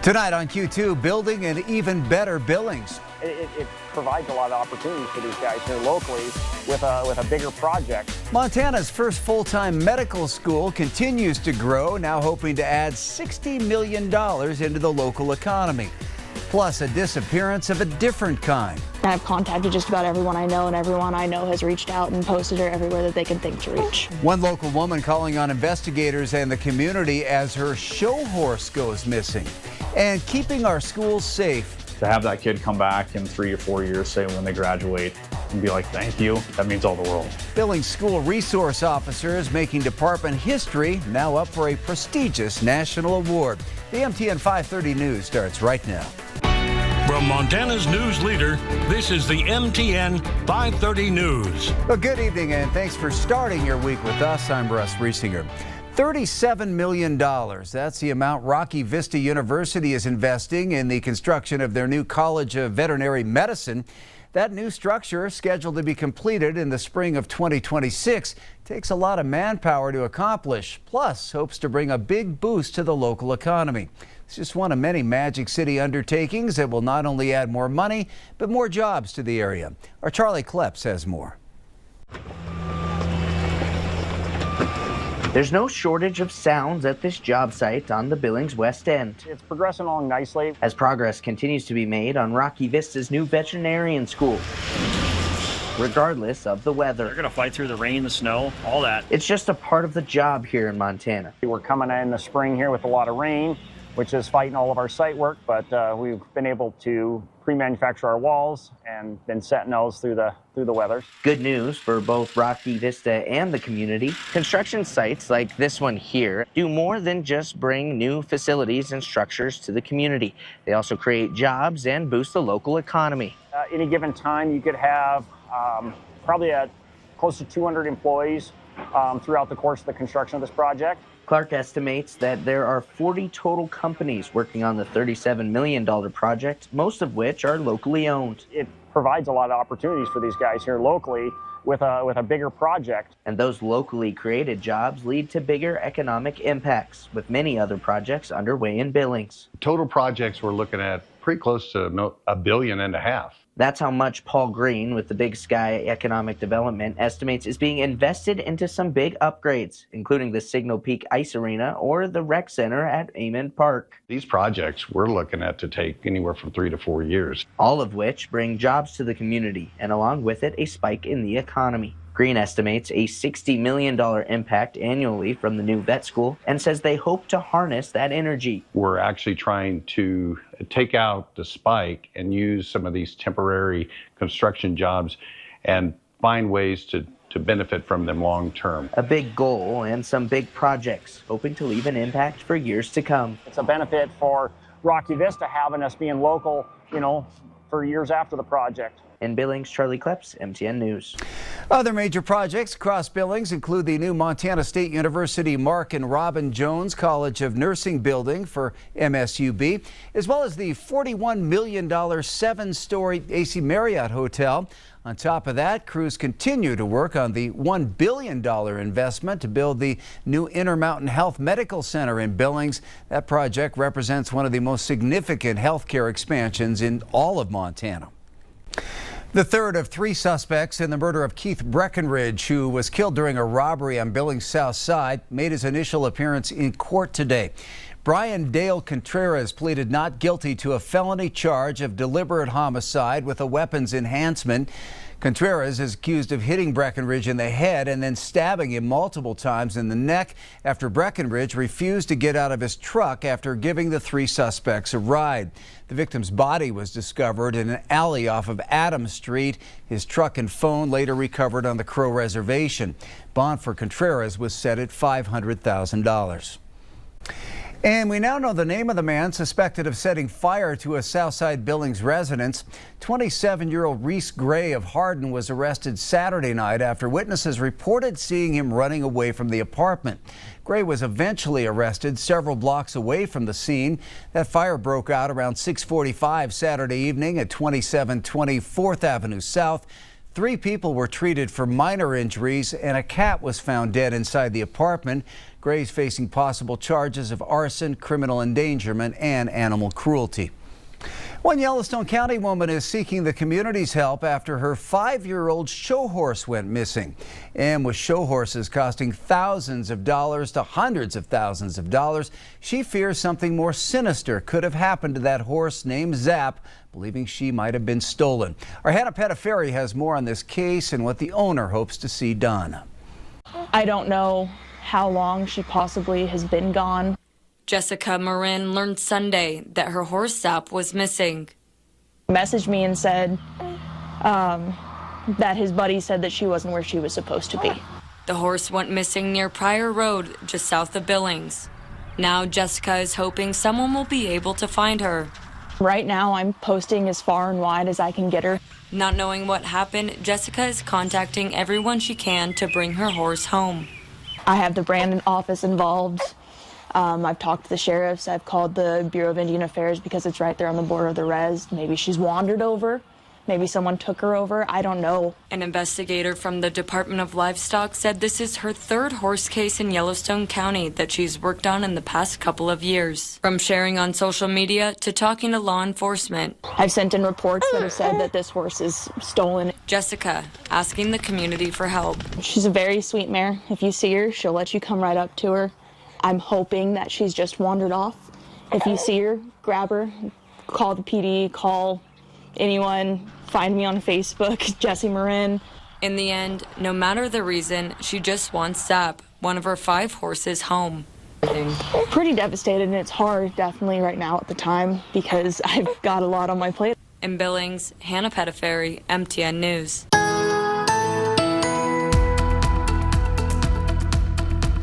Tonight on Q2, building an even better Billings. It provides a lot of opportunities for these guys here locally with a bigger project. Montana's first full-time medical school continues to grow, now hoping to add $60 million into the local economy. Plus, a disappearance of a different kind. I've contacted just about everyone I know, and everyone I know has reached out and posted her everywhere that they can think to reach. One local woman calling on investigators and the community as her show horse goes missing. And keeping our schools safe. To have that kid come back in 3 or 4 years, say when they graduate, and be like, thank you, that means all the world. Billings school resource officers making department history, now up for a prestigious national award. The MTN 530 News starts right now. From Montana's news leader, this is the MTN 530 News. Well, good evening and thanks for starting your week with us. I'm Russ Riesinger. $37 million. That's the amount Rocky Vista University is investing in the construction of their new College of Veterinary Medicine. That new structure, scheduled to be completed in the spring of 2026, takes a lot of manpower to accomplish, plus hopes to bring a big boost to the local economy. It's just one of many Magic City undertakings that will not only add more money, but more jobs to the area. Our Charlie Kleps has more. There's no shortage of sounds at this job site on the Billings West End. It's progressing along nicely. As progress continues to be made on Rocky Vista's new veterinarian school, regardless of the weather. They're going to fight through the rain, the snow, all that. It's just a part of the job here in Montana. We're coming in the spring here with a lot of rain, which is fighting all of our site work, but we've been able to pre-manufacture our walls and been setting those through the weather. Good news for both Rocky Vista and the community. Construction sites like this one here do more than just bring new facilities and structures to the community. They also create jobs and boost the local economy. Any given time, you could have probably close to 200 employees throughout the course of the construction of this project. Clark estimates that there are 40 total companies working on the $37 million project, most of which are locally owned. It provides a lot of opportunities for these guys here locally with a bigger project. And those locally created jobs lead to bigger economic impacts, with many other projects underway in Billings. Total projects we're looking at pretty close to $1.5 billion. That's how much Paul Green with the Big Sky Economic Development estimates is being invested into some big upgrades, including the Signal Peak Ice Arena or the Rec Center at Amond Park. These projects we're looking at to take anywhere from 3 to 4 years. All of which bring jobs to the community and along with it a spike in the economy. Green estimates a $60 million impact annually from the new vet school and says they hope to harness that energy. We're actually trying to take out the spike and use some of these temporary construction jobs and find ways to benefit from them long term. A big goal and some big projects, hoping to leave an impact for years to come. It's a benefit for Rocky Vista having us being local, for years after the project. In Billings, Charlie Kleps, MTN News. Other major projects across Billings include the new Montana State University Mark and Robin Jones College of Nursing building for MSUB, as well as the $41 million 7-story AC Marriott Hotel. On top of that, crews continue to work on the $1 billion investment to build the new Intermountain Health Medical Center in Billings. That project represents one of the most significant healthcare expansions in all of Montana. The third of 3 suspects in the murder of Keith Breckenridge, who was killed during a robbery on Billings South Side, made his initial appearance in court today. Brian Dale Contreras pleaded not guilty to a felony charge of deliberate homicide with a weapons enhancement. Contreras is accused of hitting Breckenridge in the head and then stabbing him multiple times in the neck after Breckenridge refused to get out of his truck after giving the 3 suspects a ride. The victim's body was discovered in an alley off of Adams Street. His truck and phone later recovered on the Crow Reservation. Bond for Contreras was set at $500,000. And we now know the name of the man suspected of setting fire to a Southside Billings residence. 27-year-old Reese Gray of Hardin was arrested Saturday night after witnesses reported seeing him running away from the apartment. Gray was eventually arrested several blocks away from the scene. That fire broke out around 6:45 Saturday evening at 2720 4th Avenue South. 3 people were treated for minor injuries and a cat was found dead inside the apartment. Gray's facing possible charges of arson, criminal endangerment, and animal cruelty. One Yellowstone County woman is seeking the community's help after her 5-year-old show horse went missing. And with show horses costing thousands of dollars to hundreds of thousands of dollars, she fears something more sinister could have happened to that horse named Zap, believing she might have been stolen. Our Hannah Pettiferi has more on this case and what the owner hopes to see done. I don't know how long she possibly has been gone. Jessica Marin learned Sunday that her horse Zap was missing. Messaged me and said that his buddy said that she wasn't where she was supposed to be. The horse went missing near Pryor Road, just south of Billings. Now Jessica is hoping someone will be able to find her. Right now I'm posting as far and wide as I can get her. Not knowing what happened, Jessica is contacting everyone she can to bring her horse home. I have the Brandon office involved. I've talked to the sheriffs. I've called the Bureau of Indian Affairs because it's right there on the border of the res. Maybe she's wandered over. Maybe someone took her over. I don't know. An investigator from the Department of Livestock said this is her third horse case in Yellowstone County that she's worked on in the past couple of years. From sharing on social media to talking to law enforcement. I've sent in reports that have said that this horse is stolen. Jessica asking the community for help. She's a very sweet mare. If you see her, she'll let you come right up to her. I'm hoping that she's just wandered off. If you see her, grab her, call the PD, call anyone, find me on Facebook, Jessie Marin. In the end, no matter the reason, she just wants Zap, one of her 5 horses, home. Pretty devastated, and it's hard definitely right now at the time because I've got a lot on my plate. In Billings, Hannah Pettiferi, MTN News.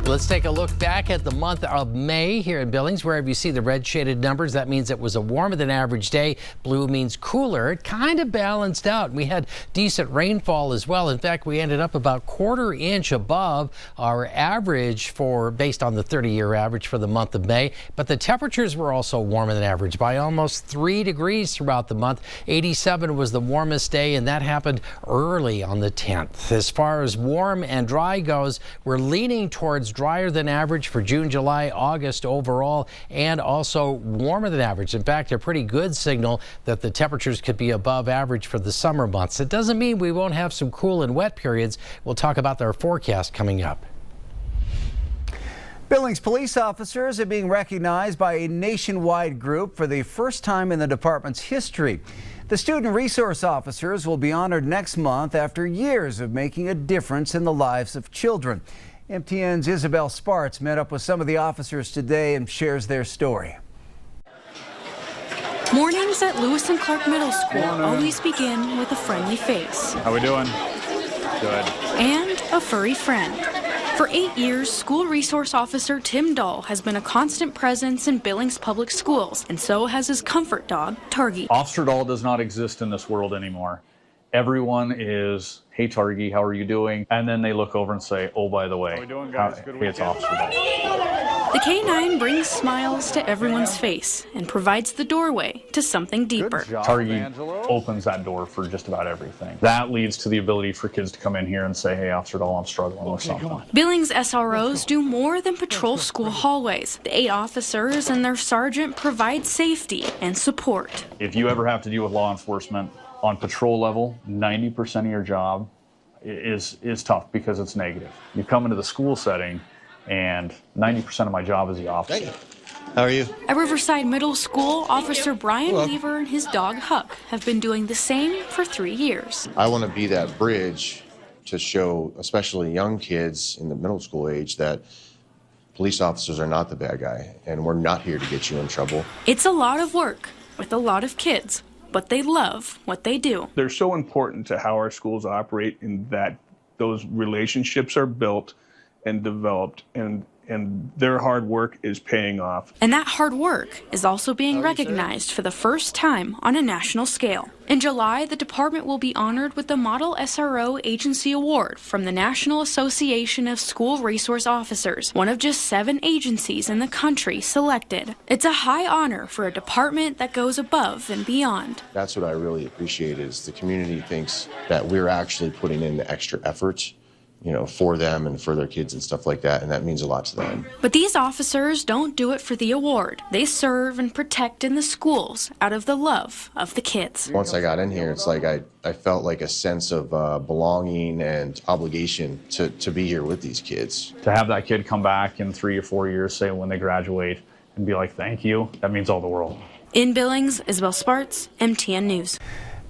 Let's take a look back at the month of May here in Billings. Wherever you see the red shaded numbers, that means it was a warmer than average day. Blue means cooler. It kind of balanced out. We had decent rainfall as well. In fact, we ended up about 1/4 inch above our average based on the 30-year average for the month of May. But the temperatures were also warmer than average by almost 3 degrees throughout the month. 87 was the warmest day, and that happened early on the 10th. As far as warm and dry goes, we're leaning towards drier than average for June, July, August overall, and also warmer than average. In fact, a pretty good signal that the temperatures could be above average for the summer months. It doesn't mean we won't have some cool and wet periods. We'll talk about their forecast coming up. Billings police officers are being recognized by a nationwide group for the first time in the department's history. The student resource officers will be honored next month after years of making a difference in the lives of children. MTN's Isabel Spartz met up with some of the officers today and shares their story. Mornings at Lewis and Clark Middle School always begin with a friendly face. How we doing? Good. And a furry friend. For 8 years, School Resource Officer Tim Dahl has been a constant presence in Billings Public Schools, and so has his comfort dog, Targy. Officer Dahl does not exist in this world anymore. Everyone is, hey Targy, how are you doing? And then they look over and say, oh, by the way, How we doing, guys? Good hey, it's Officer Dahl. The K9 brings smiles to everyone's face and provides the doorway to something deeper. Targy opens that door for just about everything. That leads to the ability for kids to come in here and say, hey, Officer Dahl, I'm struggling with something. Billings SROs do more than patrol school hallways. The 8 officers and their sergeant provide safety and support. If you ever have to deal with law enforcement on patrol level, 90% of your job is tough because it's negative. You come into the school setting, and 90% of my job is the officer. How are you? At Riverside Middle School, Officer Brian Weaver and his dog Huck have been doing the same for 3 years. I want to be that bridge to show, especially young kids in the middle school age, that police officers are not the bad guy, and we're not here to get you in trouble. It's a lot of work with a lot of kids, but they love what they do. They're so important to how our schools operate in that those relationships are built and developed, and their hard work is paying off. And that hard work is also being recognized for the first time on a national scale. In July, the department will be honored with the Model SRO Agency Award from the National Association of School Resource Officers, one of just 7 agencies in the country selected. It's a high honor for a department that goes above and beyond. That's what I really appreciate, is the community thinks that we're actually putting in the extra effort for them and for their kids and stuff like that, and that means a lot to them. But these officers don't do it for the award. They serve and protect in the schools out of the love of the kids. Once I got in here, it's like I felt like a sense of belonging and obligation to be here with these kids. To have that kid come back in 3 or 4 years, say when they graduate, and be like, thank you, that means all the world. In Billings, Isabel Sparts, MTN News.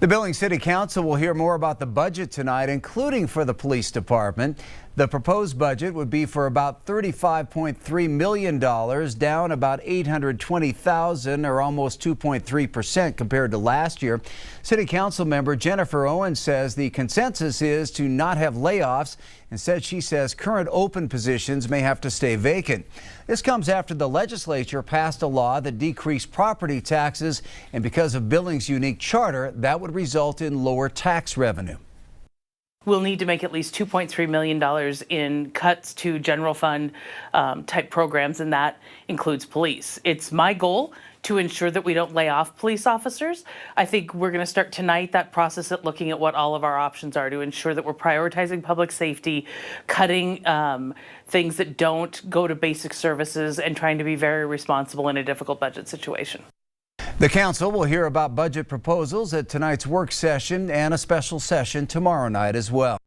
The Billings City Council will hear more about the budget tonight, including for the police department. The proposed budget would be for about $35.3 million, down about $820,000 or almost 2.3% compared to last year. City Council member Jennifer Owen says the consensus is to not have layoffs. Instead, she says current open positions may have to stay vacant. This comes after the legislature passed a law that decreased property taxes, and because of Billings' unique charter, that would result in lower tax revenue. We'll need to make at least $2.3 million in cuts to general fund type programs, and that includes police. It's my goal to ensure that we don't lay off police officers. I think we're going to start tonight that process at looking at what all of our options are to ensure that we're prioritizing public safety, cutting things that don't go to basic services, and trying to be very responsible in a difficult budget situation. The council will hear about budget proposals at tonight's work session and a special session tomorrow night as well.